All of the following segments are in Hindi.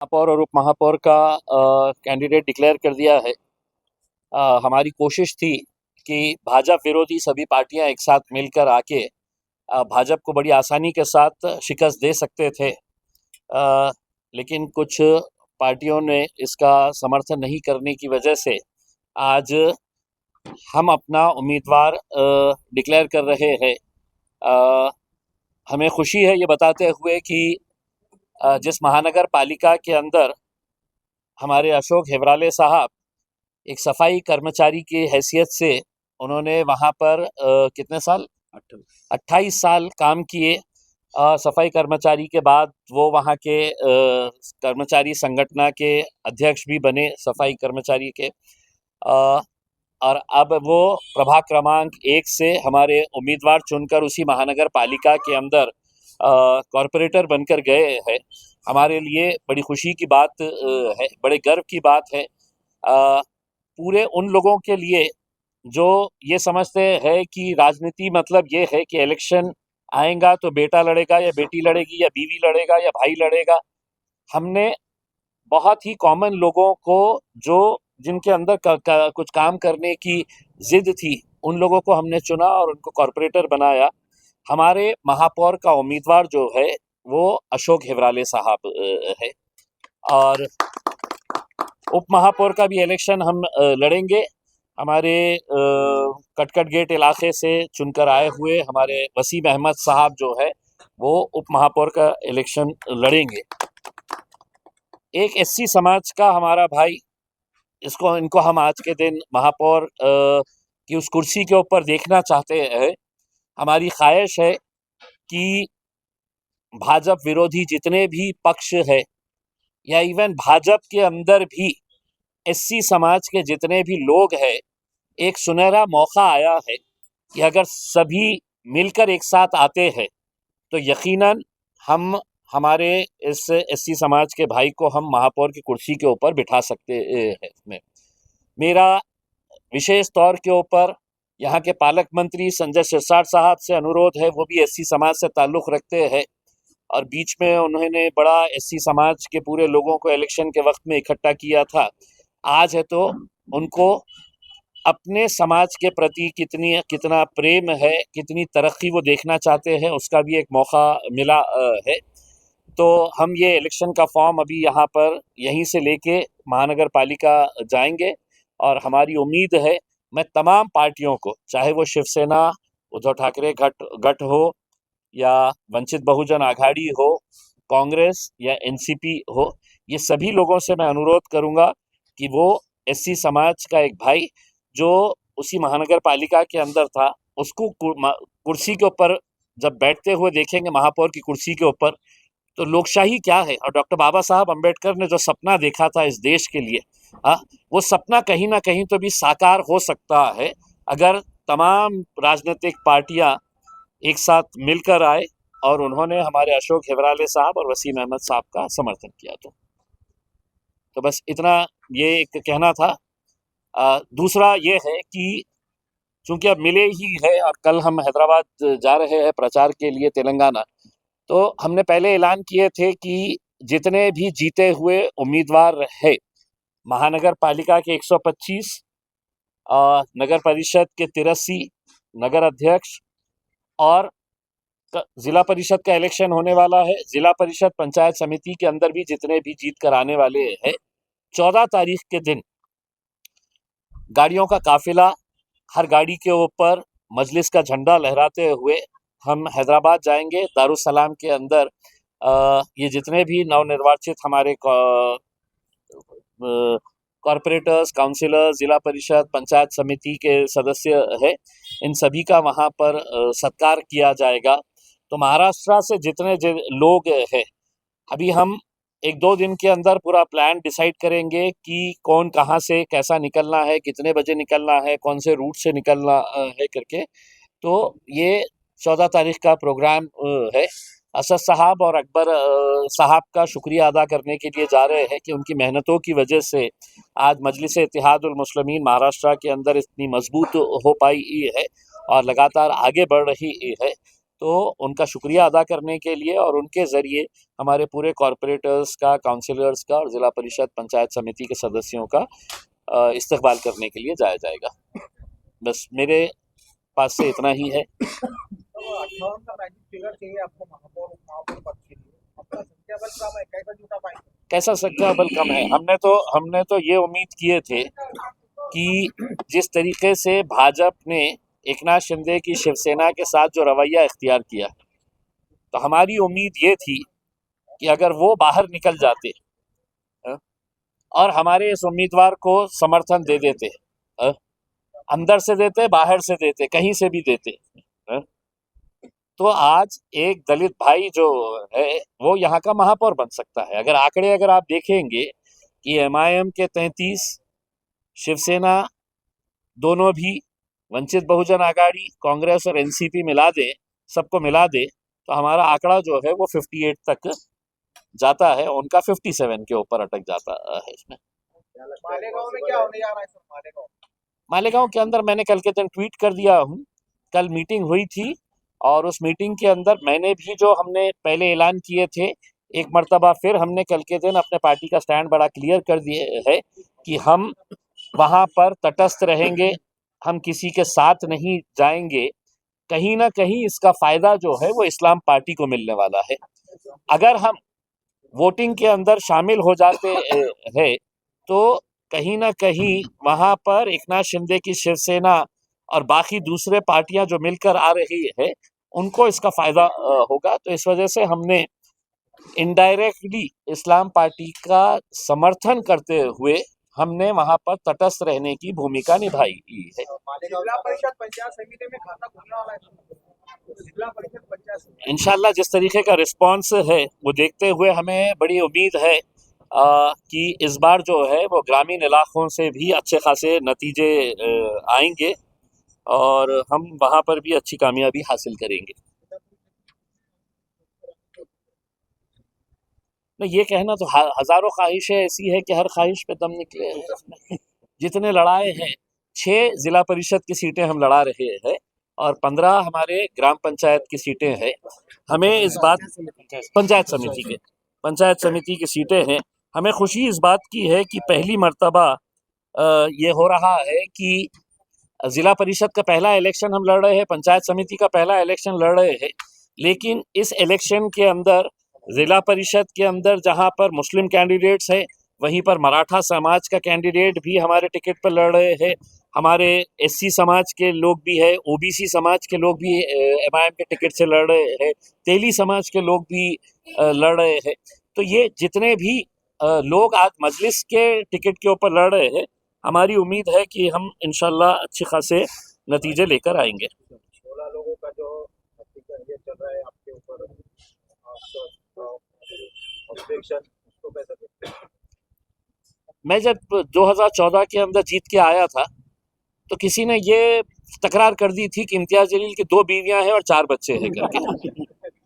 महापौर और उप महापौर का कैंडिडेट डिक्लेयर कर दिया है। हमारी कोशिश थी कि भाजपा विरोधी सभी पार्टियां एक साथ मिलकर आके भाजपा को बड़ी आसानी के साथ शिकस्त दे सकते थे, लेकिन कुछ पार्टियों ने इसका समर्थन नहीं करने की वजह से आज हम अपना उम्मीदवार डिक्लेयर कर रहे हैं। हमें खुशी है ये बताते हुए कि जिस महानगर पालिका के अंदर हमारे अशोक हेब्राले साहब एक सफाई कर्मचारी की हैसियत से उन्होंने वहाँ पर कितने साल 28 साल काम किए। सफाई कर्मचारी के बाद वो वहाँ के कर्मचारी संगठन के अध्यक्ष भी बने सफाई कर्मचारी के, और अब वो प्रभाग क्रमांक 1 से हमारे उम्मीदवार चुनकर उसी महानगर पालिका के अंदर कॉरपोरेटर बनकर गए हैं। हमारे लिए बड़ी खुशी की बात है, बड़े गर्व की बात है। पूरे उन लोगों के लिए जो ये समझते हैं कि राजनीति मतलब ये है कि इलेक्शन आएगा तो बेटा लड़ेगा या बेटी लड़ेगी या बीवी लड़ेगा या भाई लड़ेगा। हमने बहुत ही कॉमन लोगों को जो जिनके अंदर कुछ काम करने की जिद थी, उन लोगों को हमने चुना और उनको कॉरपोरेटर बनाया। हमारे महापौर का उम्मीदवार जो है वो अशोक हेब्राले साहब है, और उप महापौर का भी इलेक्शन हम लड़ेंगे। हमारे कटकट गेट इलाके से चुनकर आए हुए हमारे वसीम अहमद साहब जो है वो उप महापौर का इलेक्शन लड़ेंगे। एक एससी समाज का हमारा भाई, इनको हम आज के दिन महापौर की उस कुर्सी के ऊपर देखना चाहते हैं। हमारी ख्वाहिश है कि भाजपा विरोधी जितने भी पक्ष है या इवन भाजपा के अंदर भी एससी समाज के जितने भी लोग हैं, एक सुनहरा मौका आया है कि अगर सभी मिलकर एक साथ आते हैं तो यकीनन हम हमारे इस एससी समाज के भाई को हम महापौर की कुर्सी के ऊपर बिठा सकते हैं। मेरा विशेष तौर के ऊपर यहाँ के पालक मंत्री संजय सिरसाट साहब से अनुरोध है, वो भी एससी समाज से ताल्लुक़ रखते हैं और बीच में उन्होंने बड़ा एससी समाज के पूरे लोगों को इलेक्शन के वक्त में इकट्ठा किया था। आज है तो उनको अपने समाज के प्रति कितना प्रेम है, कितनी तरक्की वो देखना चाहते हैं, उसका भी एक मौका मिला है। तो हम ये इलेक्शन का फॉर्म अभी यहाँ पर यहीं से लेके महानगर पालिका जाएंगे और हमारी उम्मीद है मैं तमाम पार्टियों को, चाहे वो शिवसेना, उद्धव ठाकरे गठ हो या वंचित बहुजन आघाड़ी हो, कांग्रेस या एनसीपी हो, ये सभी लोगों से मैं अनुरोध करूंगा कि वो एससी समाज का एक भाई जो उसी महानगर पालिका के अंदर था, उसको कुर्सी के ऊपर जब बैठते हुए देखेंगे, महापौर की कुर्सी के ऊपर, तो लोकशाही क्या है और डॉक्टर बाबा साहब अम्बेडकर ने जो सपना देखा था इस देश के लिए, वो सपना कहीं ना कहीं तो भी साकार हो सकता है अगर तमाम राजनीतिक पार्टियां एक साथ मिलकर आए और उन्होंने हमारे अशोक हेब्राले साहब और वसीम अहमद साहब का समर्थन किया। तो बस इतना ये एक कहना था। दूसरा ये है कि चूंकि अब मिले ही है और कल हम हैदराबाद जा रहे हैं प्रचार के लिए तेलंगाना, तो हमने पहले ऐलान किए थे कि जितने भी जीते हुए उम्मीदवार है, महानगर पालिका के 125, नगर परिषद के 83, नगर अध्यक्ष और जिला परिषद का इलेक्शन होने वाला है। जिला परिषद पंचायत समिति के अंदर भी जितने भी जीत कर आने वाले हैं, 14 तारीख के दिन गाड़ियों का काफिला, हर गाड़ी के ऊपर मजलिस का झंडा लहराते हुए हम हैदराबाद जाएंगे। दारुसलाम के अंदर ये जितने भी नवनिर्वाचित हमारे कॉरपोरेटर्स, काउंसिलर, जिला परिषद, पंचायत समिति के सदस्य है, इन सभी का वहाँ पर सत्कार किया जाएगा। तो महाराष्ट्र से जितने लोग हैं, अभी हम 1-2 दिन के अंदर पूरा प्लान डिसाइड करेंगे कि कौन कहाँ से कैसा निकलना है, कितने बजे निकलना है, कौन से रूट से निकलना है करके। तो ये 14 तारीख का प्रोग्राम है। असद साहब और अकबर साहब का शुक्रिया अदा करने के लिए जा रहे हैं कि उनकी मेहनतों की वजह से आज मजलिस इत्तेहादुल मुस्लिमीन महाराष्ट्र के अंदर इतनी मजबूत हो पाई है और लगातार आगे बढ़ रही है। तो उनका शुक्रिया अदा करने के लिए और उनके ज़रिए हमारे पूरे कॉरपोरेटर्स का, काउंसिलर्स का और ज़िला परिषद पंचायत समिति के सदस्यों का इस्तकबाल करने के लिए जाया जाएगा। बस मेरे पास से इतना ही है। तो 58 का मैजिक फिगर चाहिए आपको महापौर पद के लिए। आपका संख्याबल कम है, कैसा जुटा पाएंगे? कैसा संख्याबल कम है? हमने तो ये उम्मीद किए थे कि जिस तरीके से भाजपा ने एकनाथ शिंदे की शिवसेना के साथ जो रवैया इख्तियार किया, तो हमारी उम्मीद ये थी कि अगर वो बाहर निकल जाते और हमारे इस उम्मीदवार को समर्थन दे देते, अंदर से देते, बाहर से देते, कहीं से भी देते, तो आज एक दलित भाई जो है वो यहाँ का महापौर बन सकता है। अगर आप देखेंगे कि एमआईएम के 33, शिवसेना दोनों भी, वंचित बहुजन आघाड़ी, कांग्रेस और एनसीपी मिला दे, सबको मिला दे, तो हमारा आंकड़ा जो है वो 58 तक जाता है, उनका 57 के ऊपर अटक जाता है। इसमें मालेगांव में क्या होने जा रहा है सर? मालेगांव के अंदर मैंने कल के दिन ट्वीट कर दिया हूँ। कल मीटिंग हुई थी और उस मीटिंग के अंदर मैंने भी जो हमने पहले ऐलान किए थे, एक मर्तबा फिर हमने कल के दिन अपने पार्टी का स्टैंड बड़ा क्लियर कर दिए है कि हम वहाँ पर तटस्थ रहेंगे, हम किसी के साथ नहीं जाएंगे। कहीं ना कहीं इसका फायदा जो है वो इस्लाम पार्टी को मिलने वाला है। अगर हम वोटिंग के अंदर शामिल हो जाते हैं तो कहीं ना कहीं वहां पर एकनाथ शिंदे की शिवसेना और बाकी दूसरे पार्टियां जो मिलकर आ रही है उनको इसका फायदा होगा। तो इस वजह से हमने इनडायरेक्टली इस्लाम पार्टी का समर्थन करते हुए हमने वहां पर तटस्थ रहने की भूमिका निभाई है। जिला परिषद पंचायत समिति में खाता खुलने वाला है। जिला परिषद पंचायत समिति इंशाल्लाह जिस तरीके का रिस्पांस है वो देखते हुए हमें बड़ी उम्मीद है कि इस बार जो है वो ग्रामीण इलाकों से भी अच्छे खासे नतीजे आएंगे और हम वहाँ पर भी अच्छी कामयाबी हासिल करेंगे। नहीं, ये कहना तो हज़ारों ख्वाहिशें ऐसी है कि हर ख्वाहिश पे दम निकले। जितने लड़ाए हैं, 6 ज़िला परिषद की सीटें हम लड़ा रहे हैं और 15 हमारे ग्राम पंचायत की सीटें हैं। हमें इस बात पंचायत समिति की सीटें हैं। हमें खुशी इस बात की है कि पहली मर्तबा ये हो रहा है कि ज़िला परिषद का पहला इलेक्शन हम लड़ रहे हैं, पंचायत समिति का पहला इलेक्शन लड़ रहे हैं, लेकिन इस इलेक्शन के अंदर ज़िला परिषद के अंदर जहां पर मुस्लिम कैंडिडेट्स हैं, वहीं पर मराठा समाज का कैंडिडेट भी हमारे टिकट पर लड़ रहे हैं, हमारे एससी समाज के लोग भी है, ओबीसी समाज के लोग भी एमआईएम के टिकट से लड़ रहे हैं, तेली समाज के लोग भी लड़ रहे हैं। तो ये जितने भी लोग आज मजलिस के टिकट के ऊपर लड़ रहे हैं, हमारी उम्मीद है कि हम इंशाल्लाह अच्छे खासे नतीजे लेकर आएंगे। 16 लोगों का जो ये चल रहा है आपके ऊपर ऑब्जेक्शन, उसको कैसे देखते हैं? मैं जब 2014 के अंदर जीत के आया था तो किसी ने ये तकरार कर दी थी कि इम्तियाज जलील की 2 बीवियां हैं और 4 बच्चे हैं करके।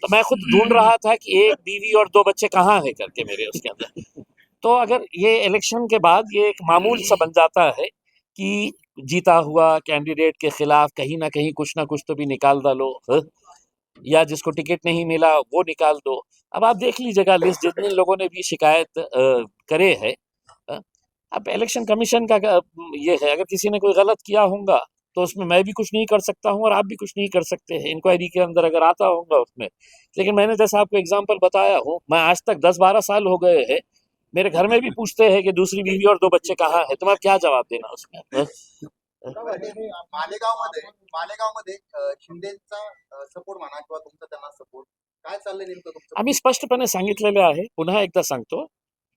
तो मैं खुद ढूंढ रहा था कि 1 बीवी और 2 बच्चे कहाँ हैं करके मेरे उसके अंदर। तो अगर ये इलेक्शन के बाद ये एक मामूल सा बन जाता है कि जीता हुआ कैंडिडेट के खिलाफ कहीं ना कहीं कुछ ना कुछ तो भी निकाल डालो, या जिसको टिकट नहीं मिला वो निकाल दो। अब आप देख लीजिएगा लिस्ट, जितने लोगों ने भी शिकायत करे है। अब इलेक्शन कमीशन का ये है, अगर किसी ने कोई गलत किया होगा तो उसमें मैं भी कुछ नहीं कर सकता हूँ और आप भी कुछ नहीं कर सकते हैं, इंक्वायरी के अंदर अगर आता होगा उसमें। लेकिन मैंने जैसा आपको एग्जांपल बताया हूँ, मैं आज तक 10-12 साल हो गए हैं, मेरे घर में भी पूछते हैं कि दूसरी बीवी और 2 बच्चे कहाँ हैं, तो मैं क्या जवाब देना उसमें। मालेगावमध्ये शिंदेचा सपोर्ट म्हणा किंवा तुमचा त्यांना सपोर्ट काय चाललंय नेमकं तुमचं? आम्ही स्पष्टपणे सांगितलेले आहे, पुन्हा एकदा सांगतो,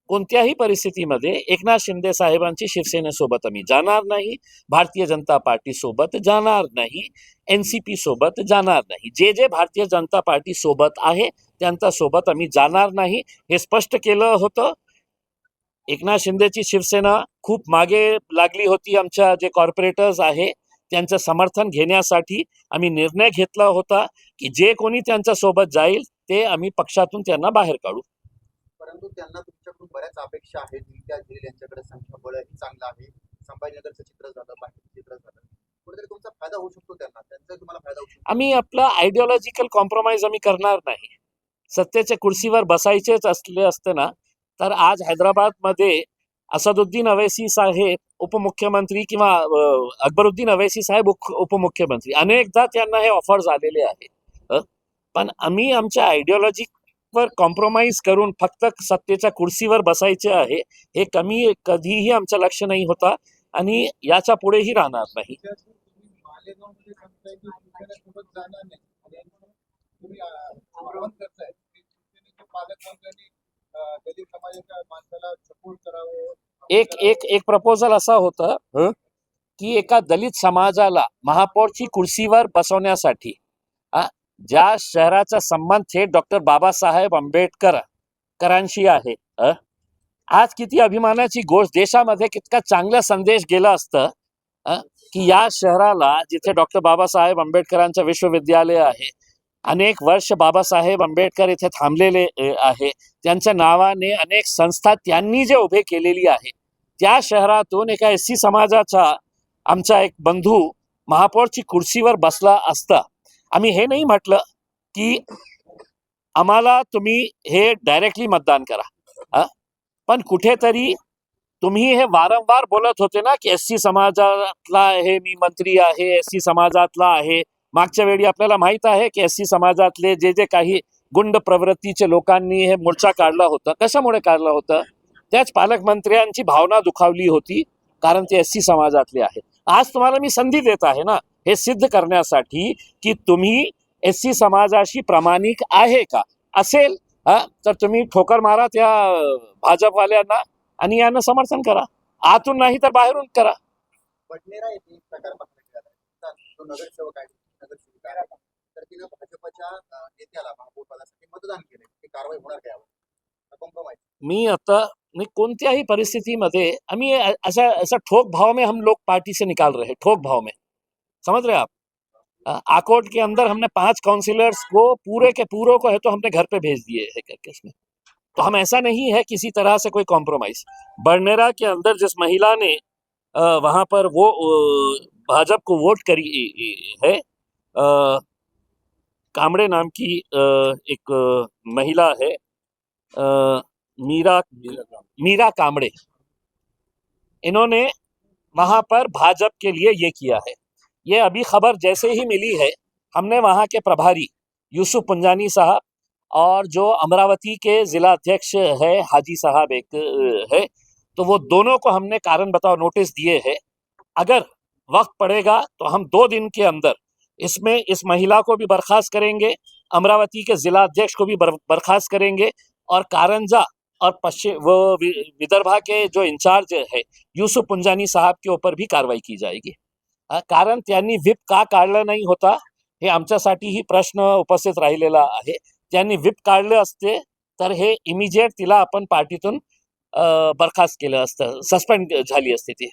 कोणत्याही परिस्थितीमध्ये एकनाथ शिंदे साहेबांची शिवसेनेसोबत आम्ही जाणार नाही, भारतीय जनता पार्टी सोबत जाणार नाही, एनसीपी सोबत जाणार नाही। जे जे भारतीय जनता पार्टी सोबत आहे त्यांच्या सोबत आम्ही जाणार नाही, हे स्पष्ट केलं होतं। एकनाथ शिंदेची शिवसेना खूप मागे लागली होती, आमच्या जे कॉर्पोरेटर्स आहे त्यांचं समर्थन घेण्यासाठी आम्ही निर्णय घेतला होता की जे कोणी त्यांच्या सोबत जाईल ते आम्ही पक्षातून त्यांना बाहेर काढू। परंतु त्यांना तुमच्याकडून बऱ्याच अपेक्षा आहेत। इम्तियाज जलील यांच्याकडे संख्याबळही चांगलं आहे, संभाजीनगरचं चित्र झालं, बाकीचं चित्र झालं, कुठेतरी तुमचा फायदा होऊ शकतो, त्यांना त्यांचा तुम्हाला फायदा होऊ शकतो। आम्ही आपला आयडिओलॉजिकल कॉम्प्रोमाइज आम्ही करणार नाही. सत्तेच्या कुर्सीवर बसायचेच असले असते ना तर आज हैदराबादमध्ये असदुद्दीन अवैसी साहेब उपमुख्यमंत्री किंवा अकबरुद्दीन अवैसी साहेब उपमुख्यमंत्री अनेकदा त्यांना हे ऑफर्स आलेले आहेत. पण आम्ही आमच्या आयडिओलॉजीवर कॉम्प्रोमाइज करून फक्त सत्तेच्या कुर्सीवर बसायचे आहे हे कधीही आमचं लक्ष नाही होता आणि याच्या पुढेही राहणार नाही. मालेगावमध्ये सांगताय की शिवसेनेसोबत जाणार नाही आणि तुम्ही आवाहन करताय की शिवसेनेचे पालकमंत्र्यांनी दलित समाजाच्या माणसाला सपोर्ट करावं. एक प्रपोजल असा होता की एका दलित समाजाला महापौरची कुर्सीवर बसवण्यासाठी ज्या शहराचा संबंध थेट डॉक्टर बाबासाहेब आंबेडकरांशी आहे, आज किती अभिमानाची गोष्ट, देशामध्ये कितका चांगला संदेश गेला असतं की या शहराला जिथे डॉक्टर बाबासाहेब आंबेडकरांचं विश्वविद्यालय आहे, अनेक वर्ष बाबासाहेब आंबेडकर इथे थांबलेले आहे, त्यांच्या नावाने अनेक संस्था त्यांनी जे उभे केलेली आहे, त्या शहरातून एका एससी समाजाचा आमचा एक बंधू महापौरची कुर्सीवर बसला असता. आम्ही हे नाही म्हटलं की आम्हाला तुम्ही हे डायरेक्टली मतदान करा, पण कुठेतरी तुम्ही हे वारंवार बोलत होते ना की एससी समाजातला हे मी मंत्री आहे, एससी समाजातला आहे. मागच्या वेळी आपल्याला माहित आहे की एससी समाजातले जे काही गुंड प्रवृत्तीचे लोकांनी हे मोर्चा काढला होता. कशामुळे काढला होता? त्याच पालकमंत्र्यांची भावना दुखावली होती, कारण ते एससी समाजातले आहे. आज तुम्हाला मी संधी देत आहे ना हे सिद्ध करण्यासाठी की तुम्ही एससी समाजाशी प्रामाणिक आहे का. असेल तर तुम्ही ठोकर मारा त्या भाजपवाल्यांना आणि यांना समर्थन करा. आतून नाही तर बाहेरून करा. बडनेरा येथे एक प्रकार पाहण्यात आला. जो नगरसेवक आहे, नगरसेविका आहे, तर तिनं भाजपच्या नेत्याला महापौर पदासाठी मतदान केले. ही कारवाई होणार काय? कॉम्प्रोमाइज मी आता कोणत्याही परिस्थितीमध्ये आम्ही ऐसा ठोक भाव में हम लोग पार्टी से निकाल रहे हैं, ठोक भाव में, समझ रहे आप. आकोट के अंदर हमने 5 काउंसिलर्स को पूरे के पूरों को है तो हमने घर पे भेज दिए है करके इसमें. तो हम ऐसा नहीं है किसी तरह से कोई कॉम्प्रोमाइज. बडनेरा के अंदर जिस महिला ने वहां पर वो भाजपा को वोट करी है, कामड़े नाम की एक महिला है, मीरा कामड़े, इन्होंने वहां पर भाजपा के लिए ये किया है. ये अभी खबर जैसे ही मिली है, हमने वहां के प्रभारी यूसुफ पुंजानी साहब और जो अमरावती के जिला अध्यक्ष है हाजी साहब एक है, तो वो दोनों को हमने कारण बताओ नोटिस दिए हैं. अगर वक्त पड़ेगा तो हम 2 दिन के अंदर इसमें इस महिला को भी बर्खास्त करेंगे, अमरावती के जिला अध्यक्ष को भी बर्खास्त करेंगे और कारंजा और विदर्भा के जो इंचार्ज है यूसुफ पुंजानी साहब के ऊपर भी कार्रवाई की जाएगी. कारण त्यांनी व्हिप का काढलं नाही होता हे आमच्यासाठीही प्रश्न उपस्थित राहिलेला आहे. त्यांनी व्हिप काढले असते तर हे इमिजिएट तिला आपण पार्टीतून बरखास्त केलं असतं, सस्पेंड झाली असते ती.